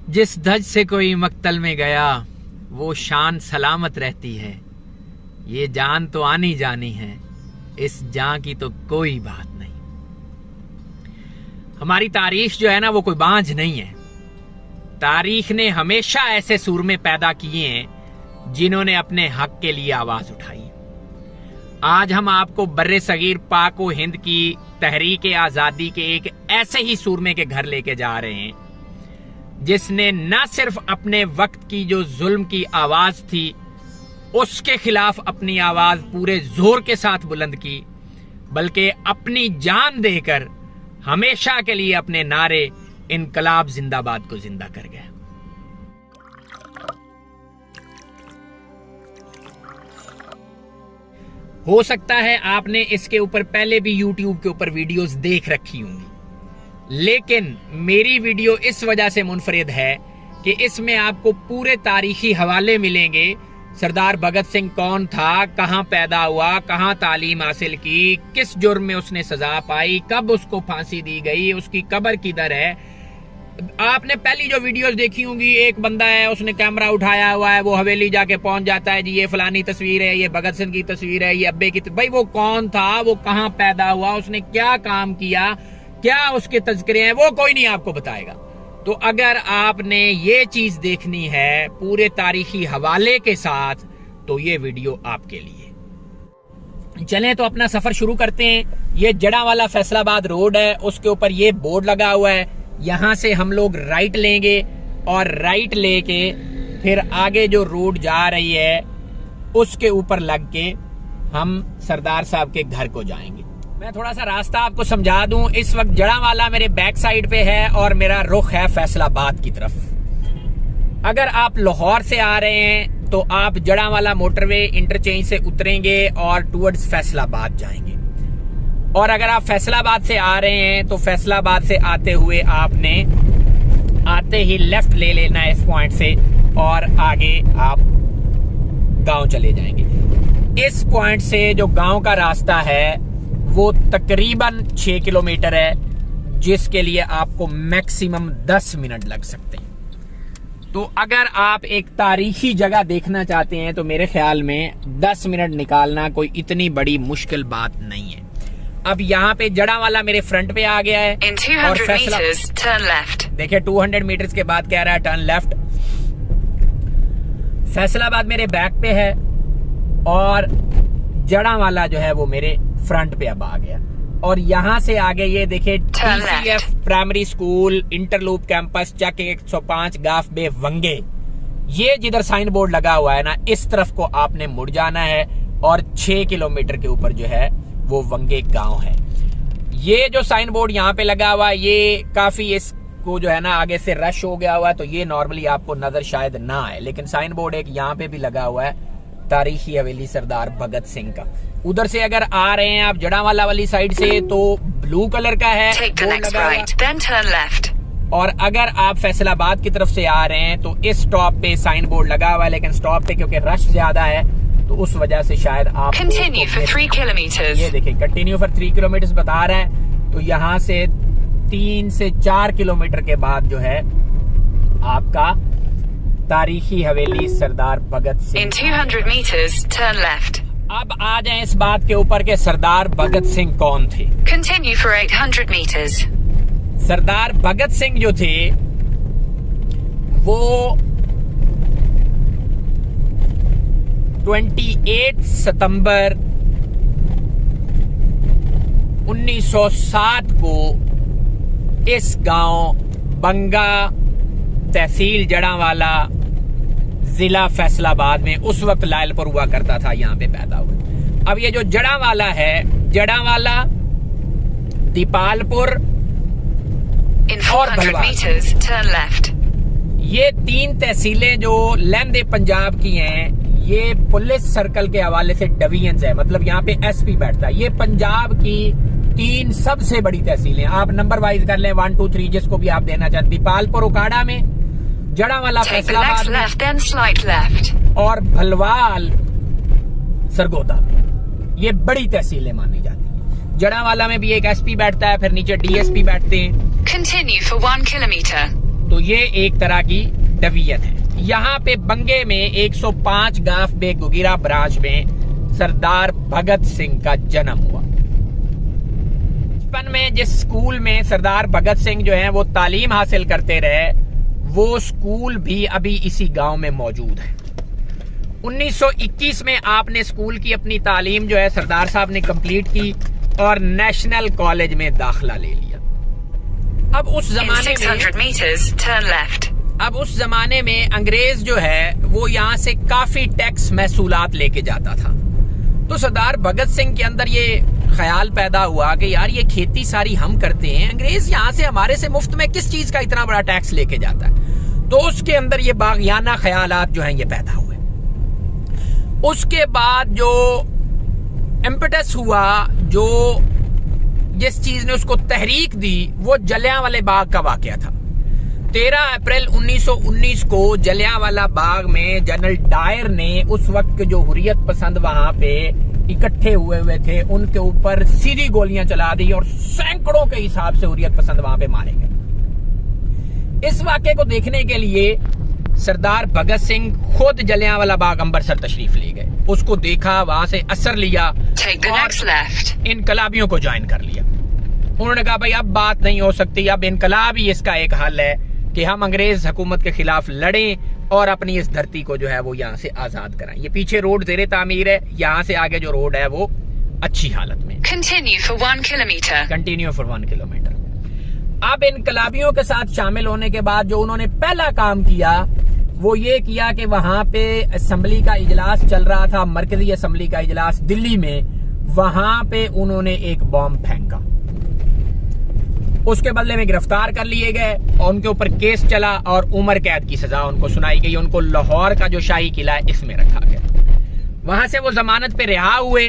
जिस धज से कोई मक्तल में गया वो शान सलामत रहती है। ये जान तो आनी जानी है, इस जान की तो कोई बात नहीं। हमारी तारीख जो है ना वो कोई बांझ नहीं है। तारीख ने हमेशा ऐसे सूरमे पैदा किए हैं जिन्होंने अपने हक के लिए आवाज उठाई। आज हम आपको बर्रे सगीर पाको हिंद की तहरीक आजादी के एक ऐसे ही सूरमे के घर लेके जा रहे हैं जिसने न सिर्फ अपने वक्त की जो जुल्म की आवाज थी उसके खिलाफ अपनी आवाज पूरे जोर के साथ बुलंद की, बल्कि अपनी जान देकर हमेशा के लिए अपने नारे इनकलाब जिंदाबाद को जिंदा कर गया। हो सकता है आपने इसके ऊपर पहले भी YouTube के ऊपर वीडियोस देख रखी होंगी, लेकिन मेरी वीडियो इस वजह से मुनफरिद है कि इसमें आपको पूरे तारीखी हवाले मिलेंगे। सरदार भगत सिंह कौन था, कहां पैदा हुआ, कहां तालीम हासिल की, किस जुर्म में उसने सजा पाई, कब उसको फांसी दी गई, उसकी कब्र किधर है। आपने पहली जो वीडियोस देखी होंगी, एक बंदा है उसने कैमरा उठाया हुआ है, वो हवेली जाके पहुंच जाता है, जी ये फलानी तस्वीर है, ये भगत सिंह की तस्वीर है, ये अब्बे की भाई वो कौन था, वो कहां पैदा हुआ, उसने क्या काम किया, क्या उसके तज़किरे हैं, वो कोई नहीं आपको बताएगा। तो अगर आपने ये चीज देखनी है पूरे तारीखी हवाले के साथ तो ये वीडियो आपके लिए। चलें तो अपना सफर शुरू करते हैं। ये जड़ावाला फैसलाबाद रोड है, उसके ऊपर ये बोर्ड लगा हुआ है। यहां से हम लोग राइट लेंगे और राइट लेके फिर आगे जो रोड जा रही है उसके ऊपर लग के हम सरदार साहब के घर को जाएंगे। मैं थोड़ा सा रास्ता आपको समझा दूं। इस वक्त जड़ावाला मेरे बैक साइड पे है और मेरा रुख है फैसलाबाद की तरफ। अगर आप लाहौर से आ रहे हैं तो आप जड़ावाला मोटरवे इंटरचेंज से उतरेंगे और टुवर्ड्स फैसलाबाद जाएंगे, और अगर आप फैसलाबाद से आ रहे हैं तो फैसलाबाद से आते हुए आपने आते ही लेफ्ट ले लेना है इस पॉइंट से और आगे आप गांव चले जाएंगे। इस पॉइंट से जो गांव का रास्ता है वो तकरीबन 6 किलोमीटर है, जिसके लिए आपको मैक्सिमम 10 मिनट लग सकते हैं। तो अगर आप एक तारीखी जगह देखना चाहते हैं तो मेरे ख्याल में 10 मिनट निकालना कोई इतनी बड़ी मुश्किल बात नहीं है। अब यहाँ पे जड़ावाला मेरे फ्रंट पे आ गया है और देखिए 200 मीटर्स के बाद कह रहा है टर्न लेफ्ट। फैसलाबाद मेरे बैक पे है और जड़ावाला जो है वो मेरे फ्रंट पे अब आ गया। और यहाँ से आगे ये देखिए TCF primary school, Interloop campus, Chak 105, गाफ बे वंगे। ये जिधर साइन बोर्ड लगा हुआ है ना, इस तरफ को आपने मुड़ जाना है और 6 किलोमीटर के ऊपर जो है वो वंगे गांव है। ये जो साइन बोर्ड यहाँ पे लगा हुआ है ये काफी इसको जो है ना आगे से रश हो गया हुआ है, तो ये नॉर्मली आपको नजर शायद ना आए, लेकिन साइन बोर्ड एक यहाँ पे भी लगा हुआ है तारीखी हवेली सरदार भगत सिंह का। उधर से अगर आ रहे हैं आप जड़ावाला वाली साइड से तो ब्लू कलर का है और अगर आप फैसलाबाद की तरफ से आ रहे हैं तो इस स्टॉप पे साइन बोर्ड लगा हुआ है, लेकिन स्टॉप पे क्योंकि रश ज्यादा है तो उस वजह से शायद आप ये देखिए कंटिन्यू फॉर 3 किलोमीटर बता रहा है। तो यहाँ से 3 से 4 किलोमीटर के बाद जो है आपका तारीखी हवेली सरदार Bhagat Singh. In 200 meters, turn left. अब आ जाए इस बात के ऊपर के सरदार भगत सिंह कौन थे। Continue for 800 meters. सरदार भगत सिंह जो थे वो 28 सितंबर 1960 को इस गांव बंगा, तहसील जड़ावाला, जिला फैसलाबाद में उस वक्त लायलपुर हुआ करता था, यहाँ पे पैदा हुए। अब ये जो जड़ावाला है, जड़ावाला, दीपालपुर और भलवाल, ये 3 तहसीलें जो लहंदे पंजाब की हैं, ये पुलिस सर्कल के हवाले से डिवीजन है, मतलब यहाँ पे SP बैठता है। ये पंजाब की 3 सबसे बड़ी तहसीलें, आप नंबर वाइज कर लें 1 2 3 जिसको भी आप देना चाहते। दीपालपुर उकाड़ा में, जड़ावाला फैसलाबाद में और भलवाल सरगोदा में, ये बड़ी तहसीलें मानी जाती हैं। जड़ावाला में भी एक SP बैठता है, फिर नीचे DSP बैठते हैं। Continue for 1 kilometer. तो ये एक तरह की डिवीजन है। यहाँ पे बंगे में 105 गाफ बे गुगिरा ब्रांच में सरदार भगत सिंह का जन्म हुआ। बचपन में जिस स्कूल में सरदार भगत सिंह जो है वो तालीम हासिल करते रहे, वो स्कूल भी अभी इसी गांव में मौजूद है। 1921 में आपने स्कूल की अपनी तालीम जो है सरदार साहब ने कंप्लीट की और नेशनल कॉलेज में दाखिला ले लिया। अब उस जमाने में अंग्रेज जो है वो यहाँ से काफी टैक्स महसूलात लेके जाता था। तो सरदार भगत सिंह के अंदर ये ख्याल पैदा हुआ कि यार ये खेती सारी हम करते हैं, अंग्रेज यहाँ से हमारे से मुफ्त में किस चीज का इतना बड़ा टैक्स लेके जाता है। तो उसके अंदर ये बागियाना ख्यालात जो हैं ये पैदा हुए। उसके बाद जो इम्पेटस हुआ, जो जिस चीज ने उसको तहरीक दी, वो जलियांवाला बाग का वाकया था। 13 अप्रैल 1919 को जलियांवाला बाग में जनरल डायर ने उस वक्त के जो हुर्रियत पसंद वहां पे इकट्ठे हुए थे उनके ऊपर सीधी गोलियां चला दी और सैकड़ों के हिसाब से हुर्रियत पसंद वहां पे मारे गए। इस वाकये को देखने के लिए सरदार भगत सिंह खुद जलियांवाला बाग अमृतसर तशरीफ ले गए। उसको देखा, वहां से असर लिया और इनकलाबियों को ज्वाइन कर लिया। उन्होंने कहा भाई अब बात नहीं हो सकती, अब इनकलाब ही इसका एक हल है कि हम अंग्रेज हुकूमत के खिलाफ लड़ें और अपनी इस धरती को जो है वो यहाँ से आजाद कराएं। ये पीछे रोड ज़ेरे तामीर है, यहाँ से आगे जो रोड है वो अच्छी हालत में। Continue for 1 kilometre. अब इनकलाबियों के साथ शामिल होने के बाद जो उन्होंने पहला काम किया वो ये किया कि वहां पे असेंबली का इजलास चल रहा था, मरकजी असेंबली का इजलास दिल्ली में, वहां पे उन्होंने एक बॉम्ब फेंका। उसके बदले में गिरफ्तार कर लिए गए और उनके ऊपर केस चला और उम्र कैद की सजा उनको सुनाई गई। उनको लाहौर का जो शाही किला है इसमें रखा गया। वहां से वो जमानत पे रिहा हुए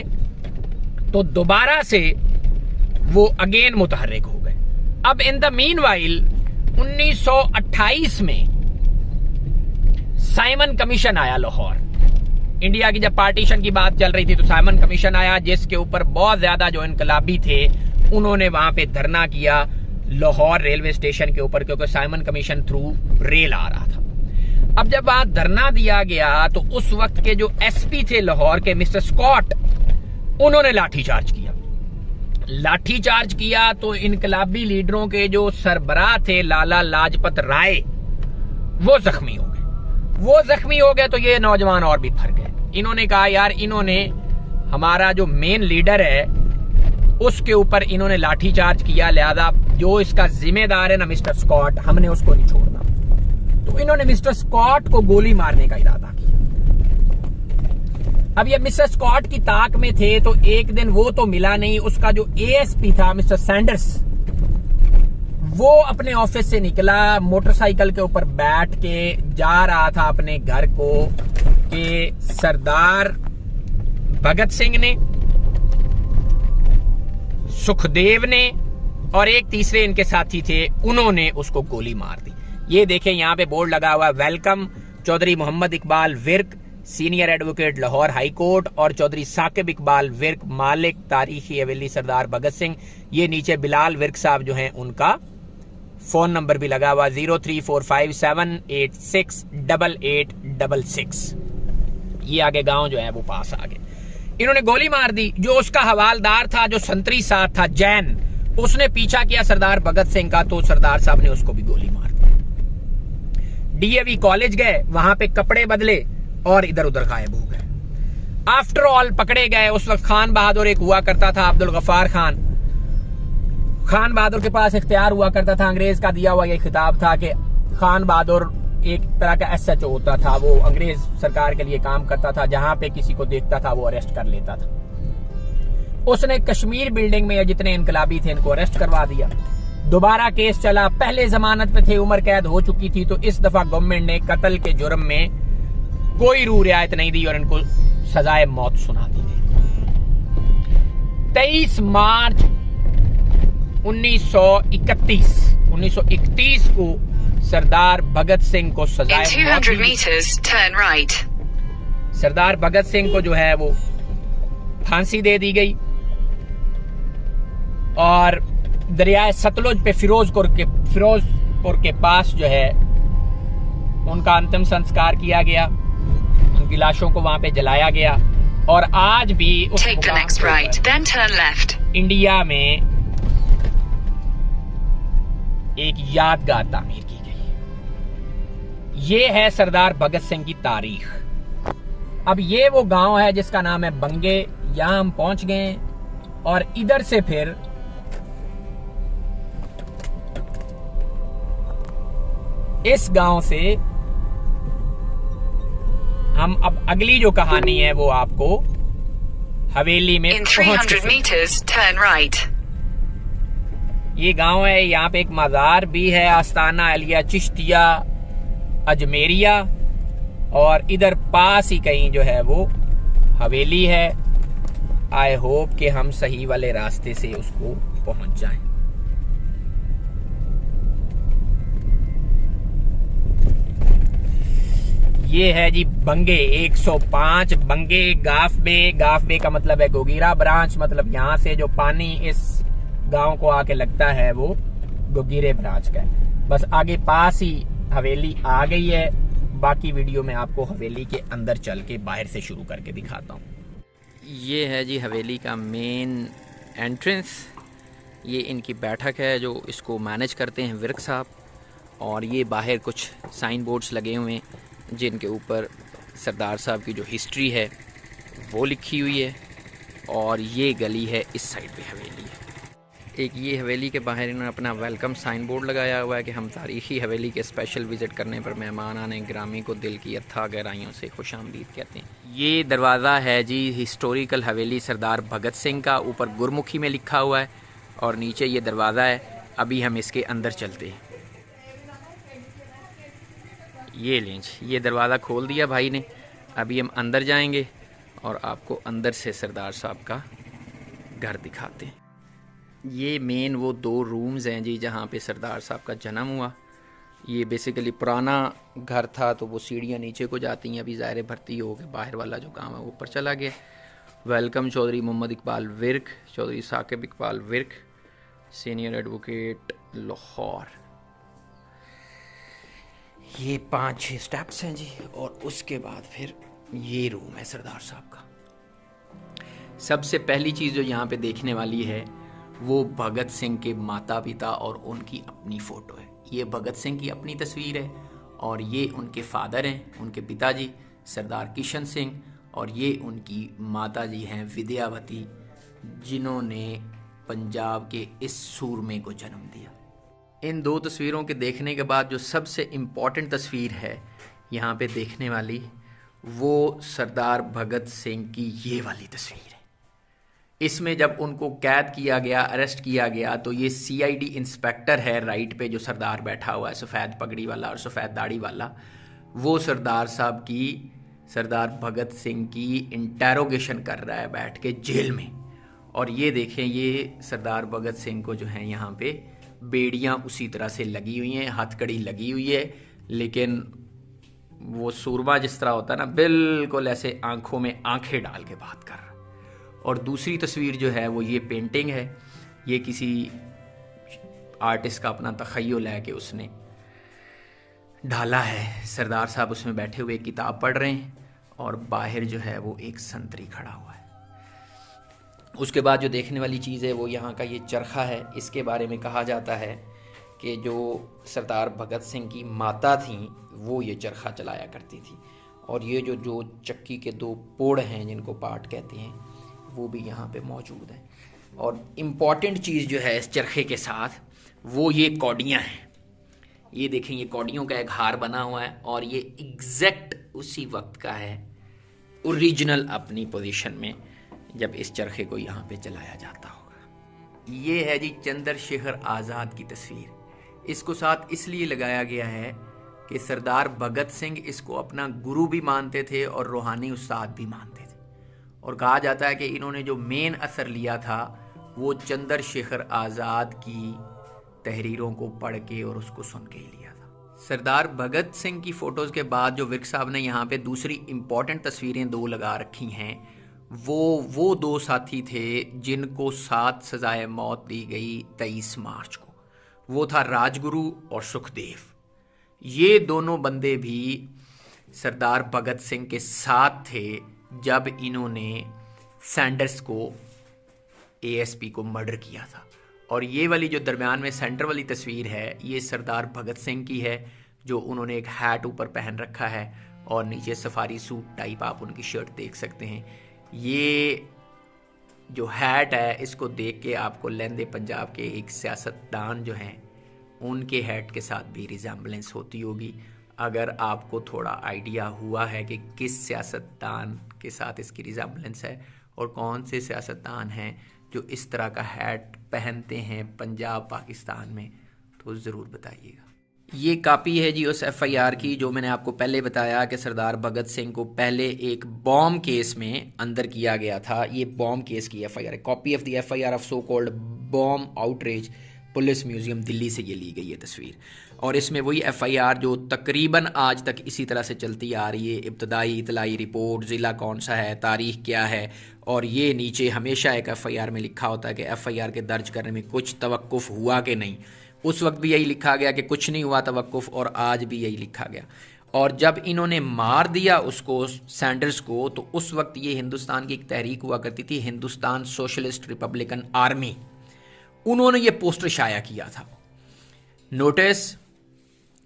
तो दोबारा से वो अगेन मुतहर्रिक हो गए। अब इन द मीनवाइल 1928 में साइमन कमीशन आया लाहौर। इंडिया की जब पार्टीशन की बात चल रही थी तो साइमन कमीशन आया, जिसके ऊपर बहुत ज्यादा जो इनकलाबी थे उन्होंने वहां पे धरना किया लाहौर रेलवे स्टेशन के ऊपर, क्योंकि साइमन कमीशन थ्रू रेल आ रहा था। अब जब वहां धरना दिया गया तो उस वक्त के जो एसपी थे लाहौर के मिस्टर स्कॉट, उन्होंने लाठीचार्ज किया। तो इनकलाबी लीडरों के जो सरबराह थे लाला लाजपत राय, वो जख्मी हो गए। तो ये नौजवान और भी फर गए। इन्होंने कहा यार इन्होंने हमारा जो मेन लीडर है उसके ऊपर इन्होंने लाठीचार्ज किया, लिहाजा जो इसका जिम्मेदार है ना मिस्टर स्कॉट, हमने उसको नहीं छोड़ना। तो इन्होंने मिस्टर स्कॉट को गोली मारने का इरादा किया। अब ये मिस्टर स्कॉट की ताक में थे तो एक दिन वो तो मिला नहीं, उसका जो एएसपी था मिस्टर सैंडर्स, वो अपने ऑफिस से निकला, मोटरसाइकिल के ऊपर बैठ के जा रहा था अपने घर को कि सरदार भगत सिंह ने, सुखदेव ने और एक तीसरे इनके साथी थे, उन्होंने उसको गोली मार दी। ये देखें यहाँ पे बोर्ड लगा हुआ है, welcome Chaudhary Mohammad Iqbal Virk, senior advocate Lahore high court, और चौधरी साकिब इकबाल विर्क, मालिक तारीखी हवेली सरदार भगत सिंह। ये नीचे बिलाल विर्क साहब जो हैं उनका फोन नंबर भी लगा हुआ 0345786886। ये आगे गांव जो है वो पास आगे। इन्होंने गोली मार दी। जो उसका हवालदार था, जो संतरी साहब था जैन, उसने पीछा किया सरदार भगत सिंह का, तो सरदार साहब ने उसको भी गोली मार दी। डीएवी कॉलेज गए, वहां पे कपड़े बदले और इधर उधर गायब हो गए। आफ्टर ऑल पकड़े गए। उस वक्त खान बहादुर एक हुआ करता था, अब्दुल गफ्फार खान बहादुर के पास इख्तियार हुआ करता था। अंग्रेज का दिया हुआ यह खिताब था कि खान बहादुर एक तरह का एसएचओ होता था, वो अंग्रेज सरकार के लिए काम करता था, जहां पे किसी को देखता था वो अरेस्ट कर लेता था। उसने कश्मीर बिल्डिंग में जितने इनकलाबी थे इनको अरेस्ट करवा दिया। दोबारा केस चला, पहले जमानत पे थे, उम्र कैद हो चुकी थी, तो इस दफा गवर्नमेंट ने कत्ल के जुर्म में कोई रू रियायत नहीं दी और इनको सजाए मौत सुना दी। 23 मार्च 1931 को सरदार भगत सिंह को सजाए मौत दी। सरदार भगत सिंह को जो है वो फांसी दे दी गई और दरियाए सतलुज पे फिरोज गोरखपुर के पास जो है उनका अंतिम संस्कार किया गया, उनकी लाशों को वहां पे जलाया गया। और आज भी उस Take the next right, then turn left. India में एक यादगार तामीर की गई। ये है सरदार भगत सिंह की तारीख। अब ये वो गांव है जिसका नाम है बंगे। यहां हम पहुंच गए और इधर से फिर इस गांव से हम अब अगली जो कहानी है वो आपको हवेली में In पहुंच 300 meters, turn right. ये गांव है, यहाँ पे एक मज़ार भी है, आस्ताना अलिया चिश्तिया अजमेरिया, और इधर पास ही कहीं जो है वो हवेली है। आई होप कि हम सही वाले रास्ते से उसको पहुंच जाएं। ये है जी बंगे 105 बंगे गाफ बे का मतलब है गोगीरा ब्रांच, मतलब यहाँ से जो पानी इस गांव को आके लगता है वो गोगीरे ब्रांच का है। बस आगे पास ही हवेली आ गई है। बाकी वीडियो में आपको हवेली के अंदर चल के बाहर से शुरू करके दिखाता हूँ। ये है जी हवेली का मेन एंट्रेंस। ये इनकी बैठक है जो इसको मैनेज करते हैं विर्क साहब। और ये बाहर कुछ साइन बोर्ड्स लगे हुए हैं जिनके ऊपर सरदार साहब की जो हिस्ट्री है वो लिखी हुई है। और ये गली है इस साइड पे हवेली है। एक ये हवेली के बाहर इन्होंने अपना वेलकम साइन बोर्ड लगाया हुआ है कि हम तारीखी हवेली के स्पेशल विज़िट करने पर मेहमान आने ग्रामी को दिल की अथाह गहराइयों से खुशामदीद कहते हैं। ये दरवाज़ा है जी हिस्टोरिकल हवेली सरदार भगत सिंह का, ऊपर गुरमुखी में लिखा हुआ है और नीचे ये दरवाज़ा है। अभी हम इसके अंदर चलते हैं। ये लेंज, ये दरवाज़ा खोल दिया भाई ने। अभी हम अंदर जाएंगे और आपको अंदर से सरदार साहब का घर दिखाते हैं। ये मेन वो 2 रूम्स हैं जी जहाँ पे सरदार साहब का जन्म हुआ। ये बेसिकली पुराना घर था तो वो सीढ़ियाँ नीचे को जाती हैं। अभी ज़ाहिर भर्ती हो गए, बाहर वाला जो काम है वो ऊपर चला गया। Welcome Chaudhary Mohammad Iqbal Virk, Chaudhary Saqib Iqbal Virk, senior advocate Lahore. ये 5-6 स्टेप्स हैं जी। और उसके बाद फिर ये रूम है सरदार साहब का। सबसे पहली चीज़ जो यहाँ पे देखने वाली है वो भगत सिंह के माता पिता और उनकी अपनी फ़ोटो है। ये भगत सिंह की अपनी तस्वीर है और ये उनके फादर हैं, उनके पिताजी सरदार किशन सिंह, और ये उनकी माता जी हैं विद्यावती, जिन्होंने पंजाब के इस सूरमे को जन्म दिया। इन 2 तस्वीरों के देखने के बाद जो सबसे इम्पॉर्टेंट तस्वीर है यहाँ पे देखने वाली, वो सरदार भगत सिंह की ये वाली तस्वीर है। इसमें जब उनको कैद किया गया, अरेस्ट किया गया, तो ये CID इंस्पेक्टर है राइट पे जो सरदार बैठा हुआ है, सफ़ेद पगड़ी वाला और सफ़ेद दाढ़ी वाला, वो सरदार साहब की, सरदार भगत सिंह की इंटेरोगेशन कर रहा है बैठ के जेल में। और ये देखें, ये सरदार भगत सिंह को जो है यहाँ पे बेड़ियाँ उसी तरह से लगी हुई हैं, हथकड़ी लगी हुई है, लेकिन वो सूरमा जिस तरह होता है ना, बिल्कुल ऐसे आंखों में आंखें डाल के बात कर रहा। और दूसरी तस्वीर जो है वो ये पेंटिंग है। ये किसी आर्टिस्ट का अपना तख़य्युल है कि उसने ढाला है। सरदार साहब उसमें बैठे हुए किताब पढ़ रहे हैं और बाहर जो है वो एक संतरी खड़ा हुआ है। उसके बाद जो देखने वाली चीज़ है वो यहाँ का ये चरखा है। इसके बारे में कहा जाता है कि जो सरदार भगत सिंह की माता थी वो ये चरखा चलाया करती थी। और ये जो चक्की के 2 पोड़ हैं जिनको पाट कहते हैं वो भी यहाँ पे मौजूद है। और इम्पॉर्टेंट चीज़ जो है इस चरखे के साथ वो ये कौड़ियाँ हैं। ये देखें, ये कौड़ियों का एक हार बना हुआ है और ये एग्जैक्ट उसी वक्त का है, ओरिजिनल अपनी पोजीशन में, जब इस चरखे को यहाँ पे चलाया जाता होगा। ये है जी चंद्रशेखर आज़ाद की तस्वीर। इसको साथ इसलिए लगाया गया है कि सरदार भगत सिंह इसको अपना गुरु भी मानते थे और रूहानी उस्ताद भी मानते थे। और कहा जाता है कि इन्होंने जो मेन असर लिया था वो चंद्रशेखर आज़ाद की तहरीरों को पढ़ के और उसको सुन के ही लिया था। सरदार भगत सिंह की फ़ोटोज़ के बाद जो विर्क साहब ने यहाँ पे दूसरी इम्पॉर्टेंट तस्वीरें 2 लगा रखी हैं, वो 2 साथी थे जिनको 7 सज़ाए मौत दी गई 23 मार्च को। वो था राजगुरु और सुखदेव। ये दोनों बंदे भी सरदार भगत सिंह के साथ थे जब इन्होंने सैंडर्स को, एएसपी को मर्डर किया था। और ये वाली जो दरमियान में सेंटर वाली तस्वीर है, ये सरदार भगत सिंह की है, जो उन्होंने एक हैट ऊपर पहन रखा है और नीचे सफारी सूट टाइप आप उनकी शर्ट देख सकते हैं। ये जो हैट है, इसको देख के आपको लहंदे पंजाब के एक सियासतदान जो हैं उनके हैट के साथ भी रिजेम्बलेंस होती होगी। अगर आपको थोड़ा आइडिया हुआ है कि किस सियासतदान के साथ इसकी रिजेम्बलेंस है और कौन से सियासतदान हैं जो इस तरह का हैट पहनते हैं पंजाब पाकिस्तान में, तो ज़रूर बताइएगा। ये कॉपी है जी उस एफआईआर की जो मैंने आपको पहले बताया कि सरदार भगत सिंह को पहले एक बॉम्ब केस में अंदर किया गया था। ये बॉम्ब केस की एफआईआर है। Copy of the FIR of so called bomb outrage, police museum Delhi से ये ली गई है तस्वीर। और इसमें वही एफआईआर जो तकरीबन आज तक इसी तरह से चलती आ रही है, इब्तदाई इतलाई रिपोर्ट, ज़िला कौन सा है, तारीख क्या है, और ये नीचे हमेशा एक एफआईआर में लिखा होता है कि एफआईआर के दर्ज करने में कुछ तवक्कुफ़ हुआ कि नहीं। उस वक्त भी यही लिखा गया कि कुछ नहीं हुआ तवक्कुफ़, और आज भी यही लिखा गया। और जब इन्होंने मार दिया उसको, सैंडर्स को, तो उस वक्त ये हिंदुस्तान की एक तहरीक हुआ करती थी, हिंदुस्तान सोशलिस्ट रिपब्लिकन आर्मी। उन्होंने ये पोस्टर शाया किया था, notice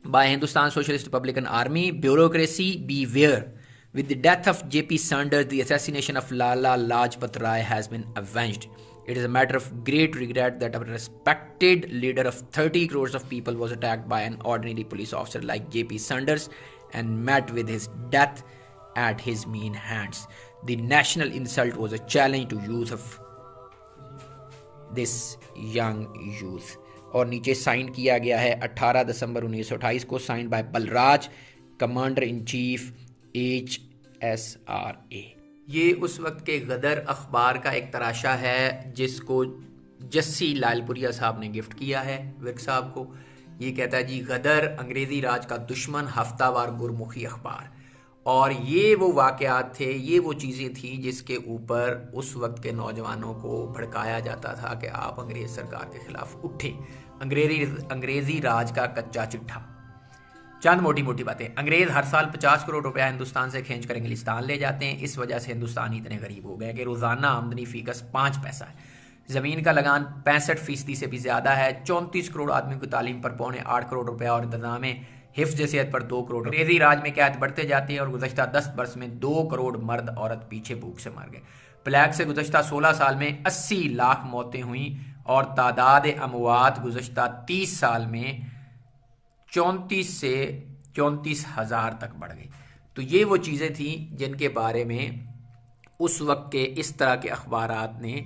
bye Hindustan socialist Republican army, bureaucracy beware, with the death of J.P. Sanders, the assassination of Lala Lajpat Rai has been avenged. It is a matter of great regret that a respected leader of 30 crores of people was attacked by an ordinary police officer like J.P. Sanders and met with his death at his mean hands. The national insult was a challenge to youth of this young youth. और नीचे sign किया गया है 18 दिसंबर 1928 को, sign by Balraj, commander in chief HSRA। ये उस वक्त के गदर अखबार का एक तराशा है जिसको जस्सी लालपुरिया साहब ने गिफ्ट किया है विक साहब को। ये कहता है जी, गदर अंग्रेजी राज का दुश्मन, हफ्तावार गुरमुखी अखबार। और ये वो वाक़यात थे, ये वो चीज़ें थी जिसके ऊपर उस वक्त के नौजवानों को भड़काया जाता था कि आप अंग्रेज़ सरकार के ख़िलाफ़ उठें। अंग्रेज़ी राज का कच्चा चिट्ठा। चंद मोटी मोटी बातें। अंग्रेज़ हर साल 50 करोड़ रुपया हिंदुस्तान से खींच कर इंग्लिस्तान ले जाते हैं। इस वजह से हिंदुस्तानी इतने गरीब हो गए कि रोज़ाना आमदनी फ़ीकस 5 पैसा है। ज़मीन का लगान 65% से भी ज़्यादा है। 34 करोड़ आदमी की तालीम पर 8.25 करोड़ रुपया और इंतजाम हिफ्ज़ सेहत पर 2 करोड़। अंग्रेज़ी राज में कैद बढ़ते जाती है और गुज़श्ता 10 बरस में 2 करोड़ मर्द औरत पीछे भूख से मर गए। प्लेग से गुज़श्ता 16 साल में 80 लाख मौतें हुई और तादाद अमवात गुज़श्ता 30 साल में 34 से 34,000 तक बढ़ गई। तो ये वो चीज़ें थी जिनके बारे में उस वक्त के इस तरह के अखबारात ने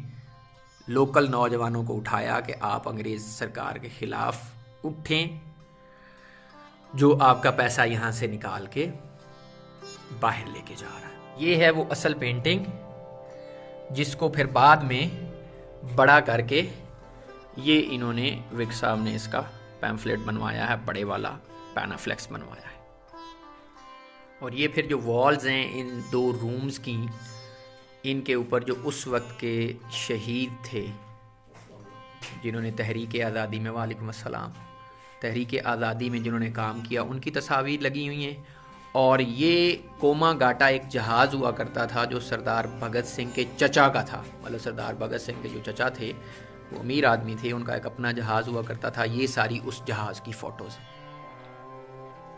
लोकल नौजवानों को उठाया कि आप अंग्रेज़ सरकार के ख़िलाफ़ उठें, जो आपका पैसा यहाँ से निकाल के बाहर लेके जा रहा है। ये है वो असल पेंटिंग जिसको फिर बाद में बड़ा करके ये इन्होंने विक साहब ने इसका पैम्फलेट बनवाया है, बड़े वाला पैनाफ्लेक्स बनवाया है। और ये फिर जो वॉल्स हैं इन 2 रूम्स की, इनके ऊपर जो उस वक्त के शहीद थे जिन्होंने तहरीक आज़ादी में, वालेकुम अस्सलाम, तहरीक आज़ादी में जिन्होंने काम किया, उनकी तस्वीर लगी हुई हैं। और ये कोमा गाटा एक जहाज़ हुआ करता था जो सरदार भगत सिंह के चचा का था। मतलब सरदार भगत सिंह के जो चचा थे वो अमीर आदमी थे, उनका एक अपना जहाज़ हुआ करता था। ये सारी उस जहाज़ की फ़ोटोज़ हैं।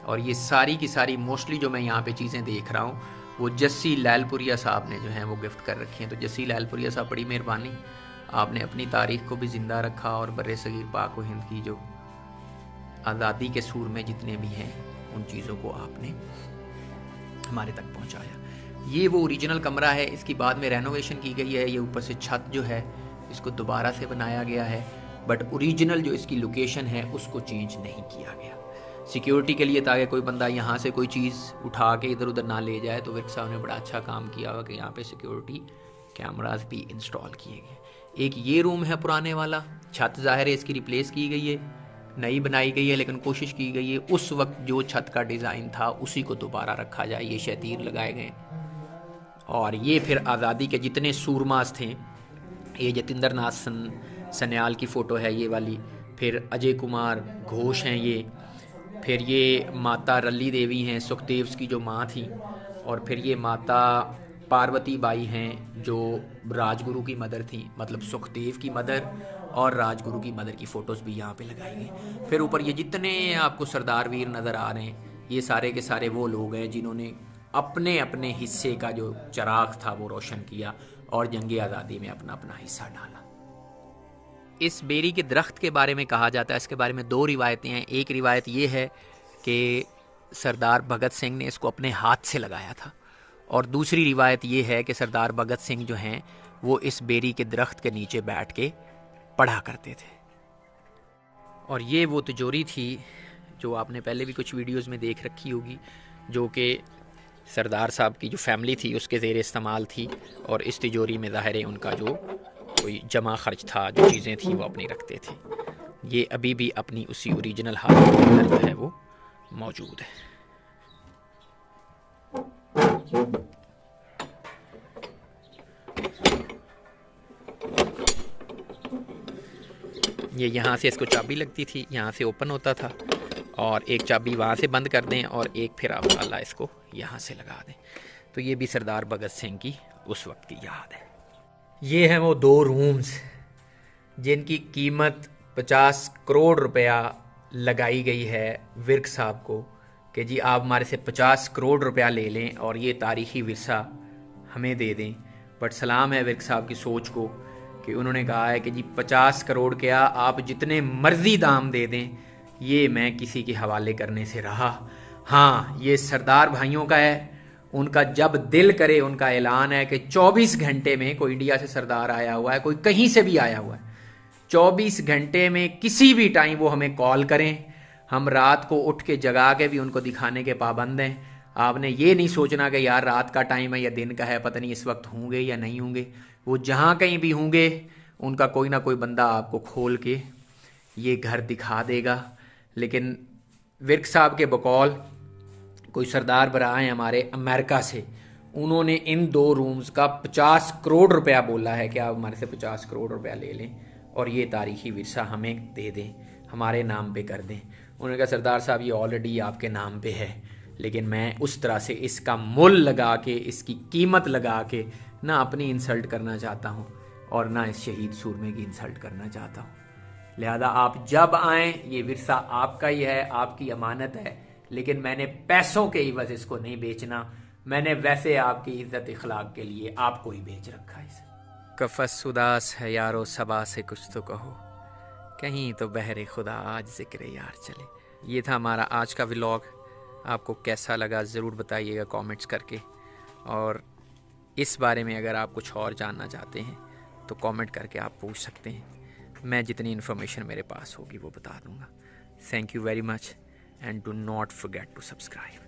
और ये सारी की सारी मोस्टली जो मैं यहाँ पे चीज़ें देख रहा हूँ वो जस्सी लालपुरिया साहब ने जो हैं वो गिफ्ट कर रखी हैं। तो जस्सी लालपुरिया साहब, बड़ी मेहरबानी, आपने अपनी तारीख़ को भी ज़िंदा रखा और बर्रे सगीर पाक व हिंद की जो आज़ादी के सूर में जितने भी हैं उन चीज़ों को आपने हमारे तक पहुँचाया। ये वो ओरिजिनल कमरा है, इसकी बाद में रेनोवेशन की गई है। ये ऊपर से छत जो है इसको दोबारा से बनाया गया है, बट ओरिजिनल जो इसकी लोकेशन है उसको चेंज नहीं किया गया सिक्योरिटी के लिए, ताकि कोई बंदा यहाँ से कोई चीज़ उठा के इधर उधर ना ले जाए। तो विक साहब ने बड़ा अच्छा काम किया हुआ कि यहाँ पे सिक्योरिटी कैमरास भी इंस्टॉल किए गए। एक ये रूम है पुराने वाला, छत ज़ाहिर है इसकी रिप्लेस की गई है, नई बनाई गई है, लेकिन कोशिश की गई है उस वक्त जो छत का डिज़ाइन था उसी को दोबारा रखा जाए। ये शतीर लगाए गए। और ये फिर आज़ादी के जितने सूरमास थे, ये जतिंद्र नाथ सन्याल की फ़ोटो है ये वाली, फिर अजय कुमार घोष हैं ये, फिर ये माता रल्ली देवी हैं सुखदेव की जो माँ थी, और फिर ये माता पार्वती बाई हैं जो राजगुरु की मदर थी, मतलब सुखदेव की मदर और राजगुरु की मदर की फ़ोटोज़ भी यहाँ पे लगाई गई। फिर ऊपर ये जितने आपको सरदार वीर नज़र आ रहे हैं, ये सारे के सारे वो लोग हैं जिन्होंने अपने अपने हिस्से का जो चिराग था वो रोशन किया और जंग आज़ादी में अपना अपना हिस्सा डाला। इस बेरी के दरख्त के बारे में कहा जाता है, इसके बारे में 2 रिवायतें हैं। एक रिवायत ये है कि सरदार भगत सिंह ने इसको अपने हाथ से लगाया था, और दूसरी रिवायत ये है कि सरदार भगत सिंह जो हैं वो इस बेरी के दरख्त के नीचे बैठ के पढ़ा करते थे। और ये वो तिजोरी थी जो आपने पहले भी कुछ वीडियोस में देख रखी होगी, जो कि सरदार साहब की जो फैमिली थी उसके ज़ेर इस्तेमाल थी, और इस तिजोरी में ज़ाहिर है उनका जो कोई जमा खर्च था, जो चीज़ें थी वो अपनी रखते थे। ये अभी भी अपनी उसी ओरिजिनल हालत के अंदर जो है वो मौजूद है। ये यहाँ से इसको चाबी लगती थी, यहाँ से ओपन होता था, और एक चाबी वहाँ से बंद कर दें और एक फिर आप अल्लाह इसको यहाँ से लगा दें। तो ये भी सरदार भगत सिंह की उस वक्त की याद है। ये हैं वो 2 रूम्स जिनकी कीमत 50 करोड़ रुपया लगाई गई है विर्क साहब को कि जी आप हमारे से 50 करोड़ रुपया ले लें और ये तारीख़ी विरसा हमें दे दें। बट सलाम है विर्क साहब की सोच को कि उन्होंने कहा है कि जी 50 करोड़ क्या, आप जितने मर्जी दाम दे दें, ये मैं किसी के हवाले करने से रहा। हाँ, ये सरदार भाइयों का है, उनका जब दिल करे उनका ऐलान है कि 24 घंटे में, कोई इंडिया से सरदार आया हुआ है, कोई कहीं से भी आया हुआ है, 24 घंटे में किसी भी टाइम वो हमें कॉल करें, हम रात को उठ के जगा के भी उनको दिखाने के पाबंद हैं। आपने ये नहीं सोचना कि यार रात का टाइम है या दिन का है, पता नहीं इस वक्त होंगे या नहीं होंगे। वो जहाँ कहीं भी होंगे उनका कोई ना कोई बंदा आपको खोल के ये घर दिखा देगा। लेकिन विर्क साहब के बकौल कोई सरदार बरा हैं हमारे अमेरिका से, उन्होंने इन 2 रूम्स का 50 करोड़ रुपया बोला है कि आप हमारे से 50 करोड़ रुपया ले लें और ये तारीख़ी विरसा हमें दे दें, हमारे नाम पे कर दें। उन्होंने कहा सरदार साहब ये ऑलरेडी आपके नाम पे है, लेकिन मैं उस तरह से इसका मुल लगा के, इसकी कीमत लगा के ना अपनी इंसल्ट करना चाहता हूँ और ना इस शहीद सूरमे की इंसल्ट करना चाहता हूँ। लिहाजा आप जब आएँ, ये विरसा आपका ही है, आपकी अमानत है, लेकिन मैंने पैसों के इवज़ इसको नहीं बेचना, मैंने वैसे आपकी इज्जत इखलाक के लिए आपको ही बेच रखा है। कफस उदास है यारो सबा से कुछ तो कहो, कहीं तो बहरे खुदा आज जिक्र यार चले। ये था हमारा आज का व्लॉग। आपको कैसा लगा ज़रूर बताइएगा कमेंट्स करके, और इस बारे में अगर आप कुछ और जानना चाहते हैं तो कमेंट करके आप पूछ सकते हैं। मैं जितनी इन्फॉर्मेशन मेरे पास होगी वो बता दूंगा। Thank you very much and do not forget to subscribe.